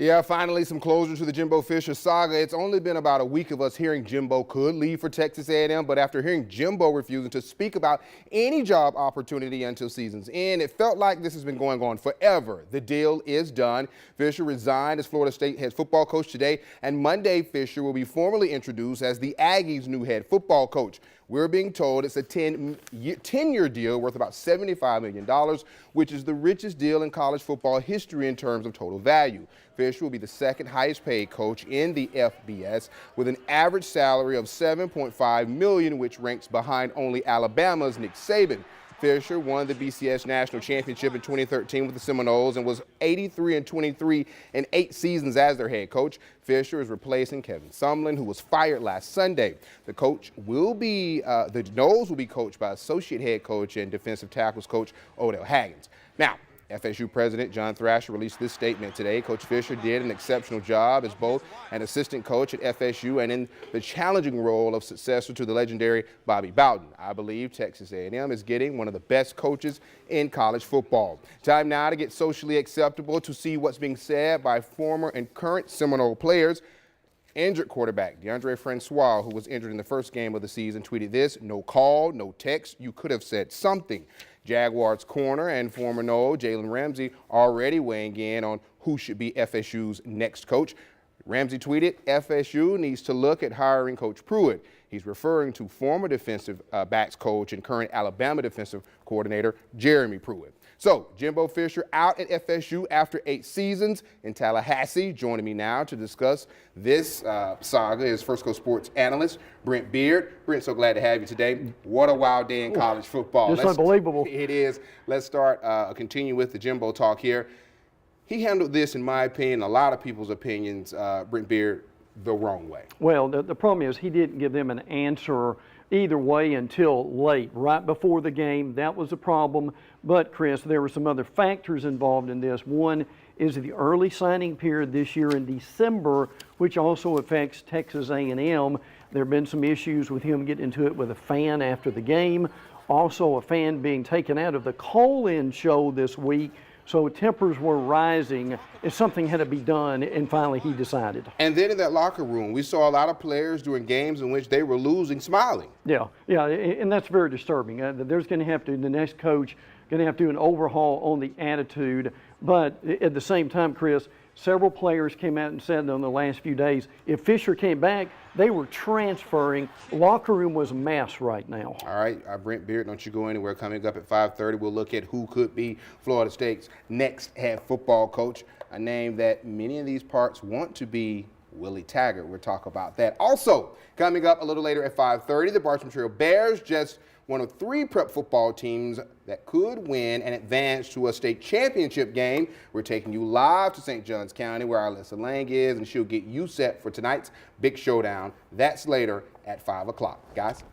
Yeah, finally some closure to the Jimbo Fisher saga. It's only been about a week of us hearing Jimbo could leave for Texas A&M, but after hearing Jimbo refusing to speak about any job opportunity until season's end, it felt like this has been going on forever. The deal is done. Fisher resigned as Florida State head football coach today, and Monday Fisher will be formally introduced as the Aggies' new head football coach. We're being told it's a 10-year deal worth about $75 million, which is the richest deal in college football history in terms of total value. Fisher will be the second highest paid coach in the FBS with an average salary of $7.5 million, which ranks behind only Alabama's Nick Saban. Fisher won the BCS National Championship in 2013 with the Seminoles and was 83-23 in 8 seasons as their head coach. Fisher is replacing Kevin Sumlin, who was fired last Sunday. The Noles will be coached by associate head coach and defensive tackles coach Odell Haggins. Now, FSU President John Thrasher released this statement today. Coach Fisher did an exceptional job as both an assistant coach at FSU and in the challenging role of successor to the legendary Bobby Bowden. I believe Texas A&M is getting one of the best coaches in college football. Time now to get socially acceptable to see what's being said by former and current Seminole players. Injured quarterback DeAndre Francois, who was injured in the first game of the season, tweeted this: "No call, no text, you could have said something." Jaguars corner and former Nole Jalen Ramsey already weighing in on who should be FSU's next coach. Ramsey tweeted, "FSU needs to look at hiring Coach Pruitt." He's referring to former defensive backs coach and current Alabama defensive coordinator Jeremy Pruitt. So, Jimbo Fisher out at FSU after 8 seasons in Tallahassee. Joining me now to discuss this saga is First Coast Sports analyst Brent Beard. Brent, so glad to have you today. What a wild day in college football. It's unbelievable. It is. Let's start, continue with the Jimbo talk here. He handled this, in my opinion, a lot of people's opinions, Brent Beard, the wrong way. Well, the problem is he didn't give them an answer either way until late, right before the game. That was a problem. But, Chris, there were some other factors involved in this. One is the early signing period this year in December, which also affects Texas A&M. There have been some issues with him getting into it with a fan after the game. Also, a fan being taken out of the call-in show this week. So tempers were rising if something had to be done, and finally he decided. And then in that locker room, we saw a lot of players during games in which they were losing smiling. Yeah, and that's very disturbing. There's going to have to, the next coach, going to have to do an overhaul on the attitude. But at the same time, Chris, several players came out and said in the last few days, if Fisher came back, they were transferring. Locker room was a mess right now. All right, Brent Beard, don't you go anywhere. Coming up at 5:30, we'll look at who could be Florida State's next head football coach, a name that many of these parts want to be Willie Taggart. We'll talk about that. Also, coming up a little later at 5:30, the Bartram Trail Bears, just one of 3 prep football teams that could win and advance to a state championship game. We're taking you live to St. Johns County, where our Alyssa Lang is, and she'll get you set for tonight's big showdown. That's later at 5 o'clock. Guys.